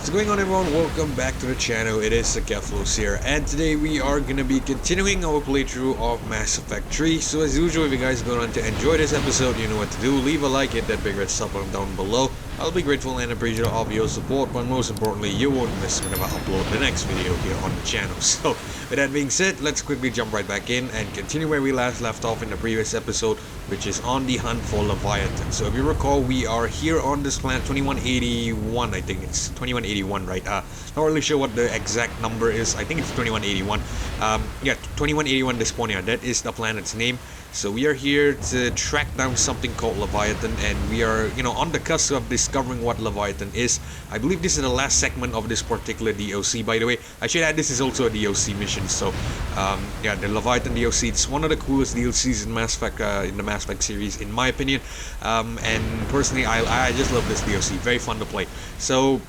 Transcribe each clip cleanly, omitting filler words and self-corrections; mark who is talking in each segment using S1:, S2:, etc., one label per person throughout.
S1: What's going on, everyone? Welcome back to the channel. It is Akephalos here, and today we are gonna be continuing our playthrough of Mass Effect 3. So as usual, if you guys go on to enjoy this episode, you know what to do. Leave a like, hit that big red sub button down below. I'll be grateful and appreciative of your support, but most importantly, you won't miss whenever I upload the next video here on the channel. So with that being said, let's quickly jump right back in and continue where we last left off in the previous episode, which is on the hunt for Leviathan. So if you recall, we are here on this planet 2181, I think it's 2181, right? Not really sure what the exact number is. I think it's 2181. Yeah, 2181 Desponia, that is the planet's name. So we are here to track down something called Leviathan, and we are, on the cusp of discovering what Leviathan is. I believe this is the last segment of this particular DOC, by the way. I should add, this is also a DOC mission. So, yeah, the Leviathan DOC, it's one of the coolest DLCs in Mass Effect, in the Mass Effect series, in my opinion. And personally, I just love this DOC. Very fun to play. So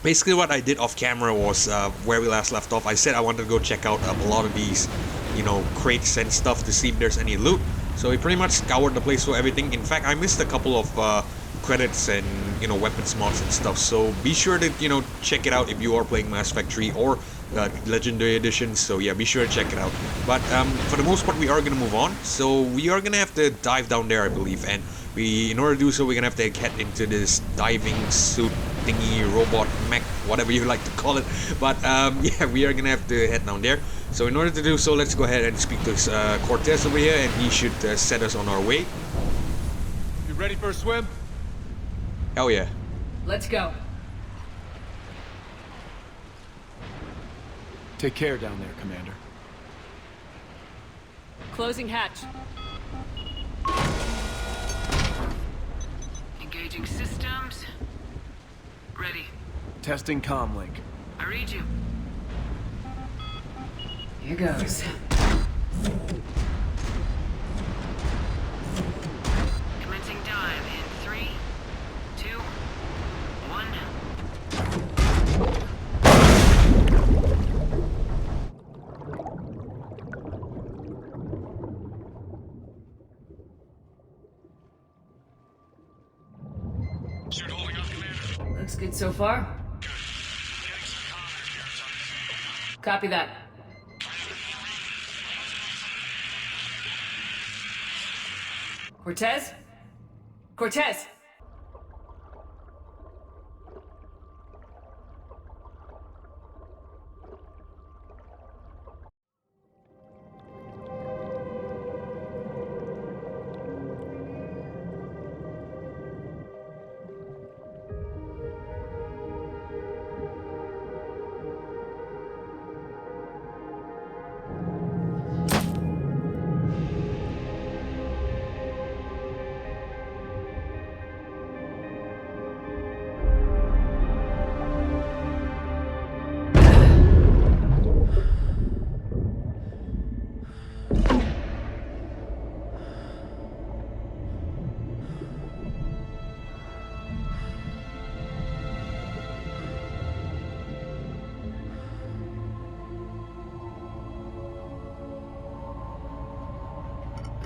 S1: basically what I did off camera was, where we last left off, I said I wanted to go check out a lot of these, crates and stuff to see if there's any loot. So we pretty much scoured the place for everything. In fact, I missed a couple of credits and, weapons mods and stuff. So be sure to, check it out if you are playing Mass Effect 3 or Legendary Edition. So yeah, be sure to check it out. But for the most part, we are going to move on. So we are going to have to dive down there, I believe. And in order to do so, we're going to have to head into this diving suit thingy, robot, mech, whatever you like to call it. But yeah, we are going to have to head down there. So in order to do so, let's go ahead and speak to Cortez over here, and he should set us on our way.
S2: You ready for a swim?
S1: Hell yeah.
S3: Let's go.
S2: Take care down there, Commander.
S3: Closing hatch. Engaging systems. Ready.
S2: Testing comlink.
S3: I read you. Here goes. Commencing dive in 3, 2, 1.
S4: Suit holding up, Commander.
S3: Looks good so far. Copy that. Cortez? Cortez!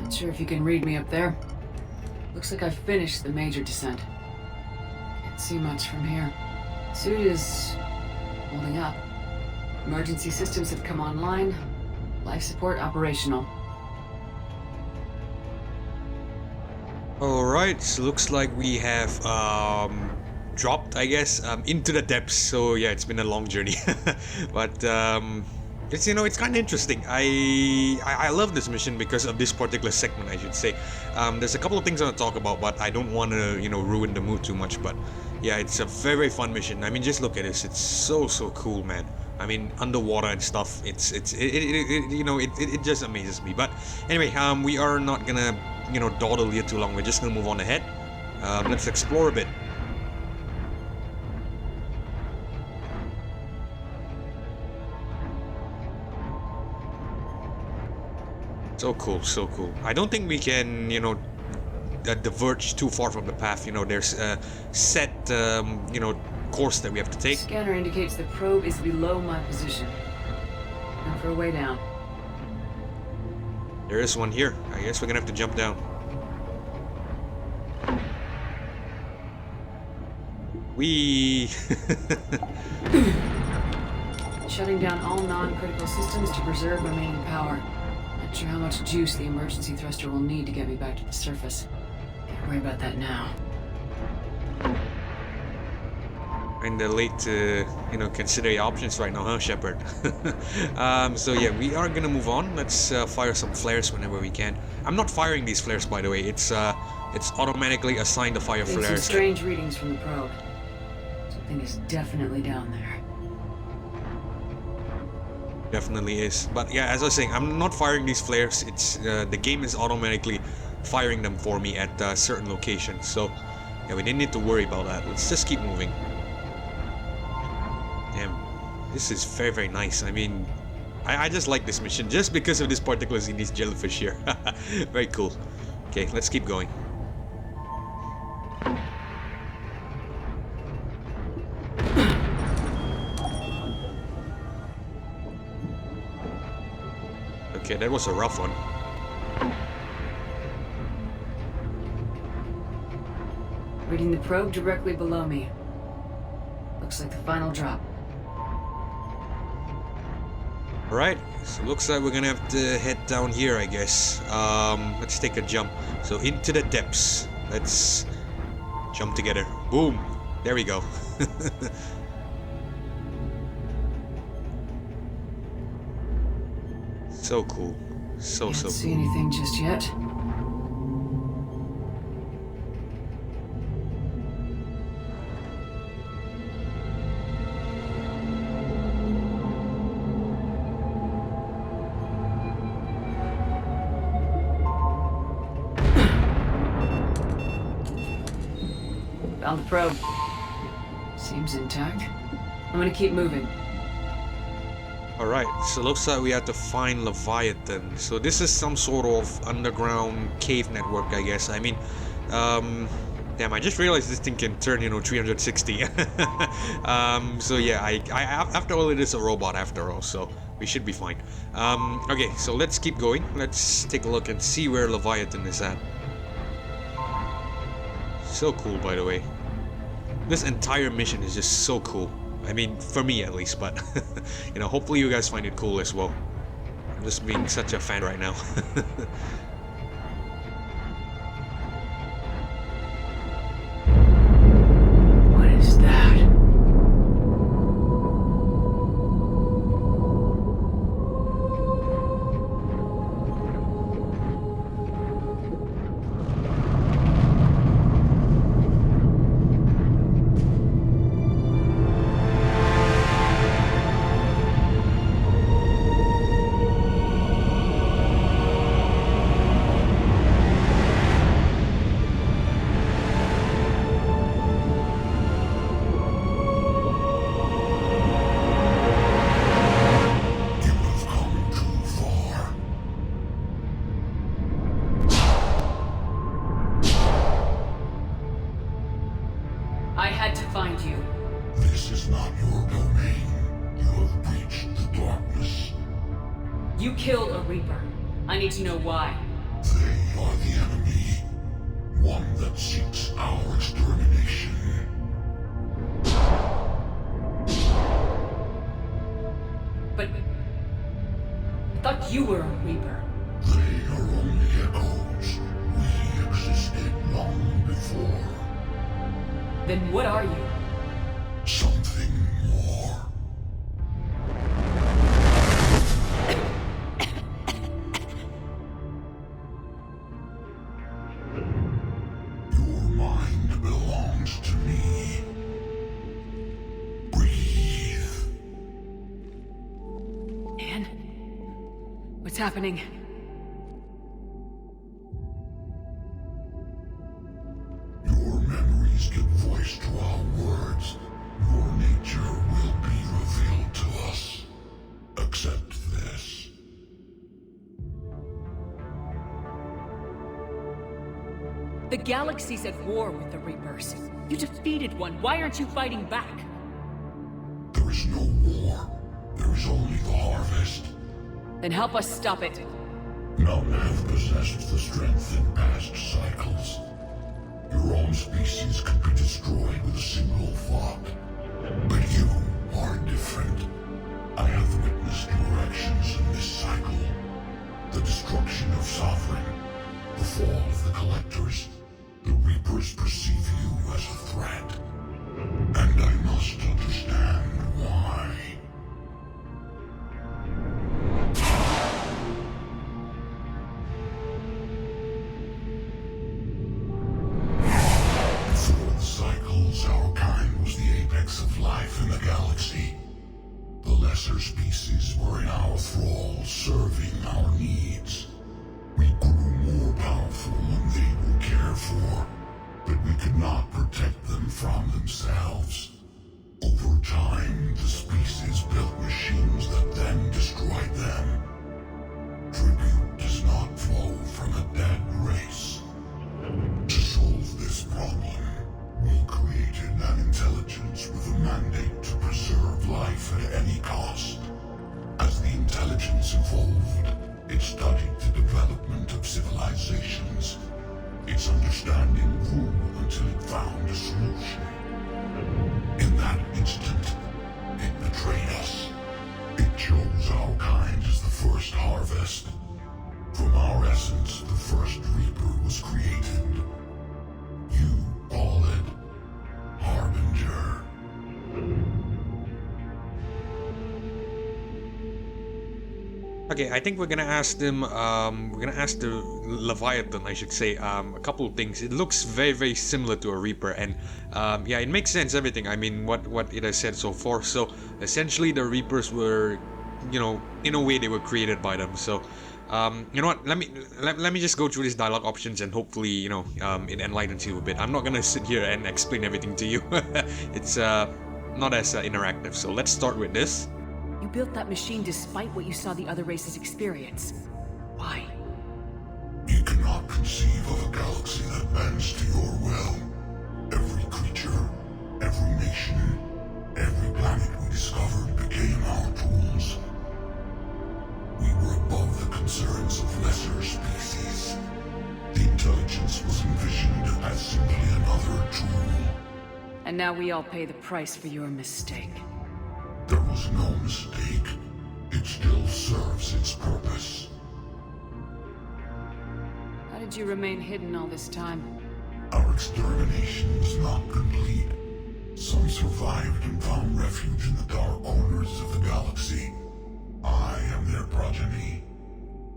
S3: Not sure if you can read me up there. Looks like I've finished the major descent. Can't see much from here. Suit is holding up. Emergency systems have come online. Life support operational.
S1: Alright, so looks like we have dropped, I guess, into the depths. So yeah, it's been a long journey. But it's it's kind of interesting. I love this mission because of this particular segment, I should say. There's a couple of things I want to talk about, but I don't want to ruin the mood too much. But yeah, it's a very, very fun mission. I mean, just look at this. It's so cool, man. I mean, underwater and stuff. It just amazes me. But anyway, we are not gonna dawdle here too long. We're just gonna move on ahead. Let's explore a bit. So cool, so cool. I don't think we can, diverge too far from the path. There's a set, course that we have to take.
S3: Scanner indicates the probe is below my position. And for a way down.
S1: There is one here. I guess we're gonna have to jump down. We.
S3: Shutting down all non-critical systems to preserve remaining power. Not sure how much juice the emergency thruster will need to get me back to the surface. Can't worry about that now.
S1: Kinda late to, consider your options right now, huh, Shepard? So yeah, we are gonna move on. Let's fire some flares whenever we can. I'm not firing these flares, by the way. It's automatically assigned to fire
S3: Getting some
S1: flares.
S3: strange readings from the probe. Something is definitely down there.
S1: Definitely is. But yeah, as I was saying, I'm not firing these flares. It's the game is automatically firing them for me at certain locations. So yeah, we didn't need to worry about that. Let's just keep moving. Damn, this is very, very nice. I mean, I just like this mission just because of this particular scene, these jellyfish here. Very cool. Okay, let's keep going. Okay, that was a rough one.
S3: Reading the probe directly below me. Looks like the final drop.
S1: Alright, so looks like we're gonna have to head down here, I guess. Let's take a jump. So into the depths. Let's jump together. Boom! There we go. So cool. So
S3: Can't
S1: cool.
S3: see anything just yet. Found the probe. Seems intact. I'm gonna keep moving.
S1: Alright, so looks like we have to find Leviathan. So this is some sort of underground cave network, I guess. I mean, damn, I just realized this thing can turn, 360. So yeah, I after all, it is a robot after all, so we should be fine. Okay, so let's keep going. Let's take a look and see where Leviathan is at. So cool, by the way. This entire mission is just so cool. I mean, for me at least, but hopefully you guys find it cool as well. I'm just being such a fan right now.
S3: What is that? I had to find you.
S5: This is not your domain. You have breached the darkness.
S3: You killed a Reaper. I need to know why.
S5: They are the enemy. One that seeks our extermination.
S3: But I thought you were a Reaper.
S5: They are only echoes. We existed long before.
S3: Then what are you?
S5: Something more. Your mind belongs to me. Breathe.
S3: Anne? What's happening?
S5: Your memories give voice to our words. Your nature will be revealed to us. Accept this.
S3: The galaxy's at war with the Reapers. You defeated one. Why aren't you fighting back?
S5: There is no war. There is only the harvest.
S3: Then help us stop it.
S5: None have possessed the strength in past cycles. Your own species could be destroyed with a single thought. But you are different. I have witnessed your actions in this cycle. The destruction of Sovereign, the fall of the Collectors. The Reapers perceive you as a threat. And I must understand why. Before the cycles, our kind was the apex of life in the galaxy. The lesser species were in our thrall, serving our needs. We grew more powerful and they were cared for, but we could not protect them from themselves. Over time, the species built machines that then destroyed them. Tribute does not flow from a dead race. To solve this problem, we created an intelligence with a mandate to preserve life at any cost. As the intelligence evolved, it studied the development of civilizations. Its understanding grew until it found a solution. In that instant, it betrayed us. It chose our kind as the first harvest. From our essence, the first Reaper was created. You call it Harbinger.
S1: Okay, I think we're gonna ask them, we're gonna ask the Leviathan, I should say, a couple of things. It looks very, very similar to a Reaper, and yeah, it makes sense, everything. I mean, what it has said so far. So, essentially, the Reapers were, you know, in a way, they were created by them. So, you know what, let me just go through these dialogue options, and hopefully, you know, it enlightens you a bit. I'm not gonna sit here and explain everything to you. It's not as interactive, so let's start with this.
S6: You built that machine despite what you saw the other races experience. Why?
S5: You cannot conceive of a galaxy that bends to your will. Every creature, every nation, every planet we discovered became our tools. We were above the concerns of lesser species. The intelligence was envisioned as simply another tool.
S6: And now we all pay the price for your mistake.
S5: There was no mistake. It still serves its purpose.
S6: How did you remain hidden all this time?
S5: Our extermination was not complete. Some survived and found refuge in the dark corners of the galaxy. I am their progeny.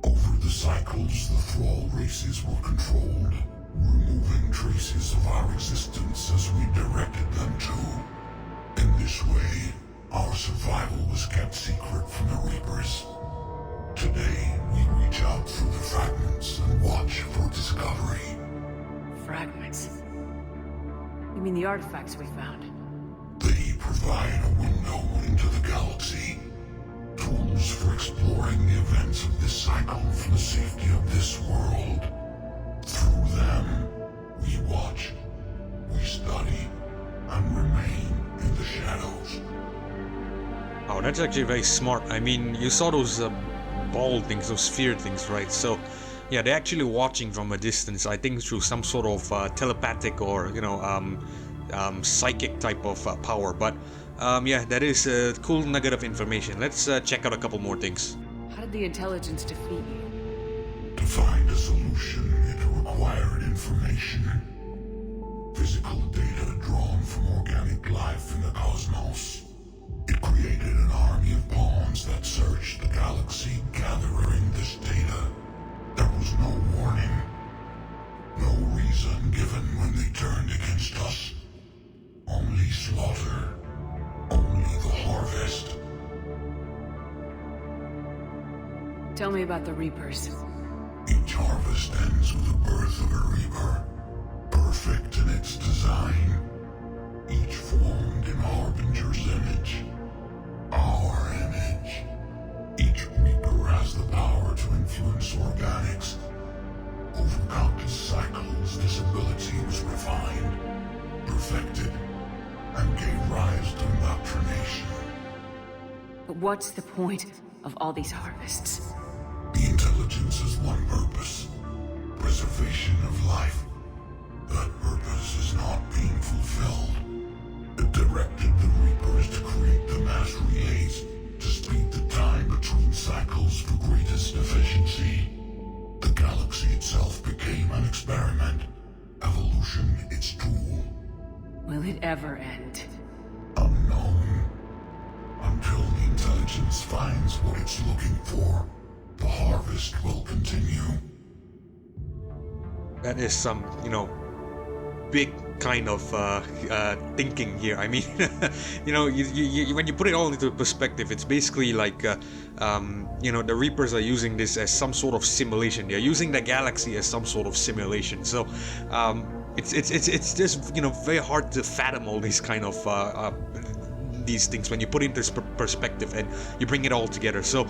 S5: Over the cycles, the thrall races were controlled, removing traces of our existence as we directed them to. In this way, our survival was kept secret from the Reapers. Today, we reach out through the fragments and watch for discovery.
S6: Fragments? You mean the artifacts we found?
S5: They provide a window into the galaxy. Tools for exploring the events of this cycle from the safety of this world. Through them, we watch, we study, and remain in the shadows.
S1: Oh, that's actually very smart. I mean, you saw those ball things, those sphere things, right? So, yeah, they're actually watching from a distance, I think through some sort of telepathic or, you know, psychic type of power. But, yeah, that is a cool nugget of information. Let's check out a couple more things.
S6: How did the intelligence defeat you?
S5: To find a solution, it required information. Physical data drawn from organic life in the cosmos. It created an army of pawns that searched the galaxy, gathering this data. There was no warning. No reason given when they turned against us. Only slaughter. Only the harvest.
S6: Tell me about the Reapers.
S5: Each harvest ends with the birth of a Reaper. Perfect in its design. Each formed in Harbinger's image. Our image. Each Reaper has the power to influence organics. Over countless cycles, this ability was refined, perfected, and gave rise to indoctrination.
S6: But what's the point of all these harvests?
S5: The intelligence has one purpose. Preservation of life. That purpose fulfilled. It directed the Reapers to create the mass relays to speed the time between cycles for greatest efficiency. The galaxy itself became an experiment, evolution its tool.
S6: Will it ever end?
S5: Unknown. Until the intelligence finds what it's looking for, the harvest will continue.
S1: That is some, big kind of thinking here. I mean, when you put it all into perspective, it's basically like, the Reapers are using this as some sort of simulation. They're using the galaxy as some sort of simulation. So, it's just very hard to fathom all these kind of these things when you put it into perspective and you bring it all together. So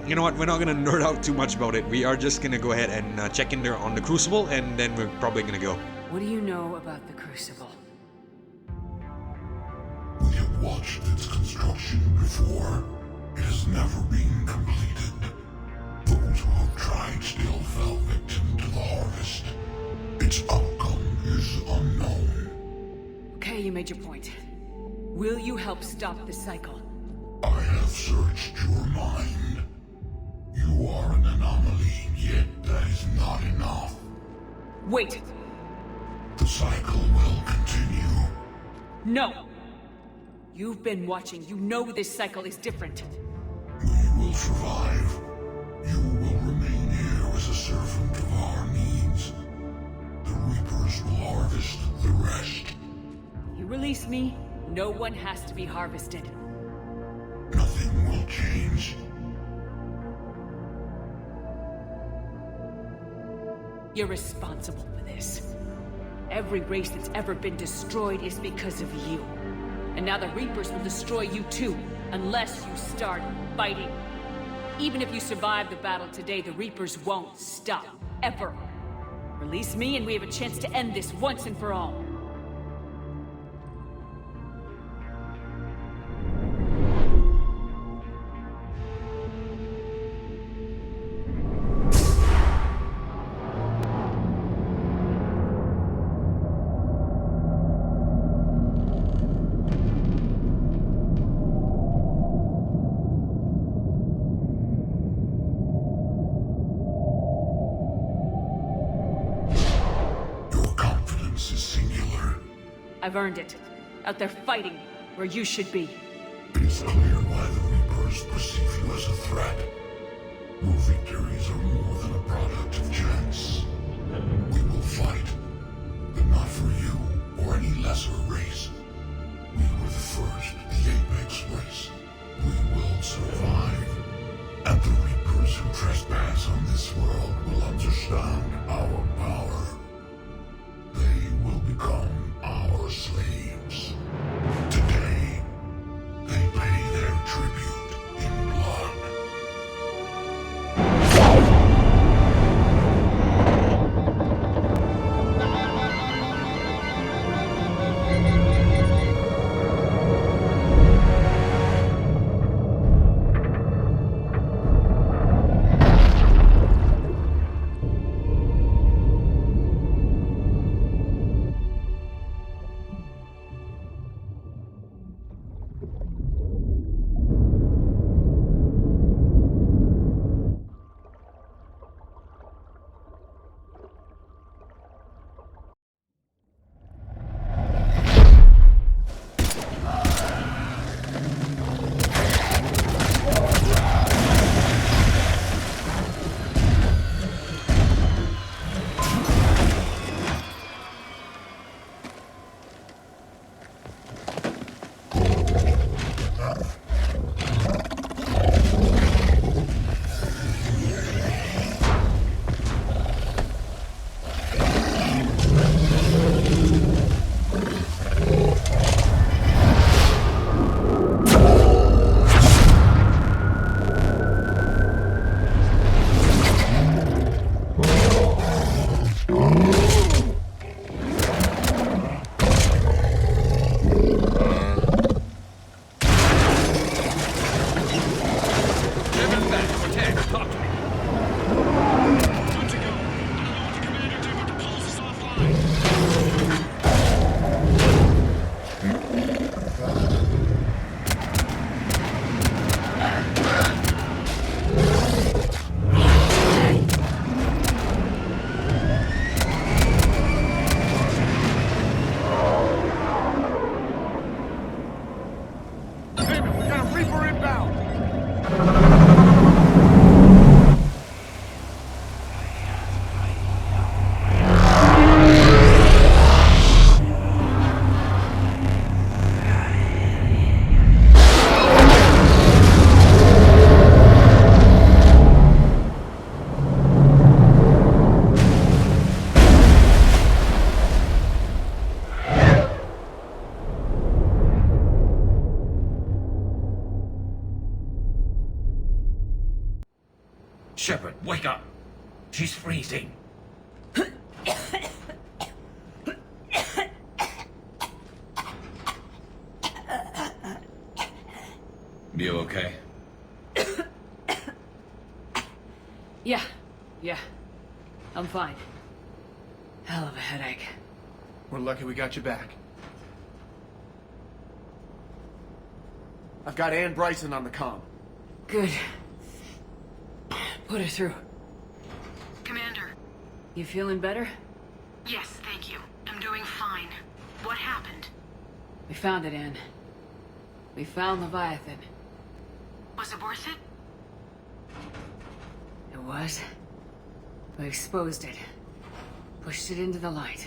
S1: you know what, we're not gonna nerd out too much about it. We are just gonna go ahead and check in there on the Crucible, and then we're probably gonna go.
S6: What do you know about the Crucible?
S5: We have watched its construction before. It has never been completed. Those who have tried still fell victim to the harvest. Its outcome is unknown.
S6: Okay, you made your point. Will you help stop the cycle?
S5: I have searched your mind. You are an anomaly, yet that is not enough.
S6: Wait!
S5: The cycle will continue.
S6: No! You've been watching. You know this cycle is different.
S5: We will survive. You will remain here as a servant of our needs. The Reapers will harvest the rest.
S6: You release me, no one has to be harvested.
S5: Nothing will change.
S6: You're responsible for this. Every race that's ever been destroyed is because of you. And now the Reapers will destroy you too, unless you start fighting. Even if you survive the battle today, the Reapers won't stop. Ever. Release me and we have a chance to end this once and for all. I've earned it. Out there fighting, where you should be.
S5: It is clear why the Reapers perceive you as a threat. Your victories are more than a product of chance. We will fight, but not for you or any lesser race. We were the first, the Apex race. We will survive. And the Reapers who trespass on this world will understand our power. They will become our slaves. Today, they pay their tribute in blood.
S7: Shepard, wake up! She's freezing. You okay?
S3: Yeah. I'm fine. Hell of a headache.
S2: We're lucky we got you back. I've got Ann Bryson on the comm.
S3: Good. Put her through.
S4: Commander.
S3: You feeling better?
S4: Yes, thank you. I'm doing fine. What happened?
S3: We found it, Ann. We found Leviathan.
S4: Was it worth it?
S3: It was. We exposed it. Pushed it into the light.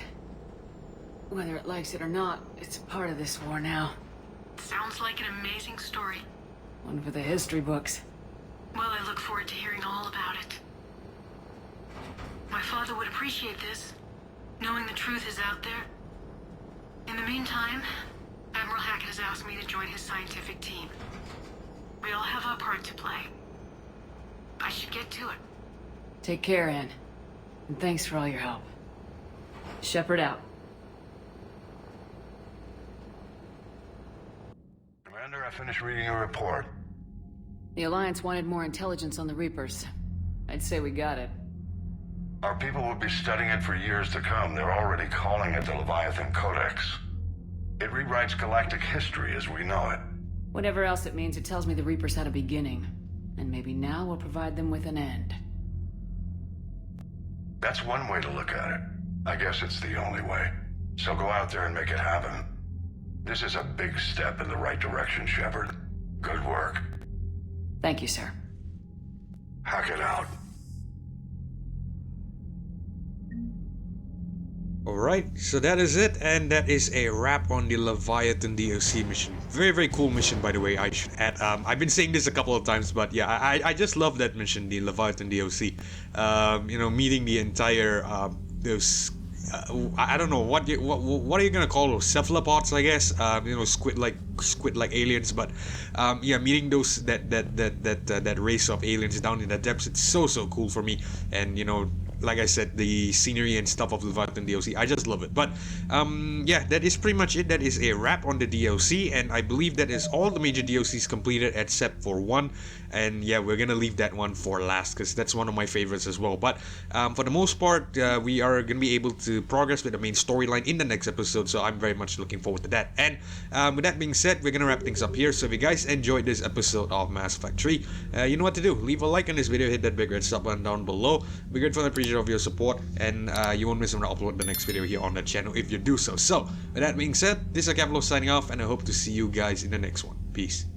S3: Whether it likes it or not, it's a part of this war now.
S4: Sounds like an amazing story.
S3: One for the history books.
S4: Well, I look forward to hearing all about it. My father would appreciate this, knowing the truth is out there. In the meantime, Admiral Hackett has asked me to join his scientific team. We all have our part to play. I should get to it.
S3: Take care, Ann. And thanks for all your help. Shepard out.
S5: Commander, I finished reading your report.
S3: The Alliance wanted more intelligence on the Reapers. I'd say we got it.
S5: Our people will be studying it for years to come. They're already calling it the Leviathan Codex. It rewrites galactic history as we know it.
S3: Whatever else it means, it tells me the Reapers had a beginning. And maybe now we'll provide them with an end.
S5: That's one way to look at it. I guess it's the only way. So go out there and make it happen. This is a big step in the right direction, Shepard. Good work.
S3: Thank you, sir.
S5: Hackett out.
S1: Alright, so that is it, and that is a wrap on the Leviathan DLC mission. Very, very cool mission, by the way, I should add. I've been saying this a couple of times, but yeah, I just love that mission, the Leviathan DLC. You know, meeting the entire, those, I don't know, what are you gonna call those, cephalopods, I guess? You know, squid-like aliens, but yeah, meeting those, that race of aliens down in the depths, it's so cool for me, and you know, like I said, the scenery and stuff of Leviathan DLC, I just love it. But yeah, that is pretty much it. That is a wrap on the DLC, and I believe that is all the major DLCs completed except for one. And yeah, we're gonna leave that one for last because that's one of my favorites as well. But for the most part, we are gonna be able to progress with the main storyline in the next episode, so I'm very much looking forward to that. And with that being said, we're gonna wrap things up here. So if you guys enjoyed this episode of Mass Effect 3, you know what to do. Leave a like on this video, hit that big red sub button down below. Be grateful and appreciative of your support, and you won't miss when I upload the next video here on the channel if you do so. So with that being said, this is Akephalos signing off, and I hope to see you guys in the next one. Peace.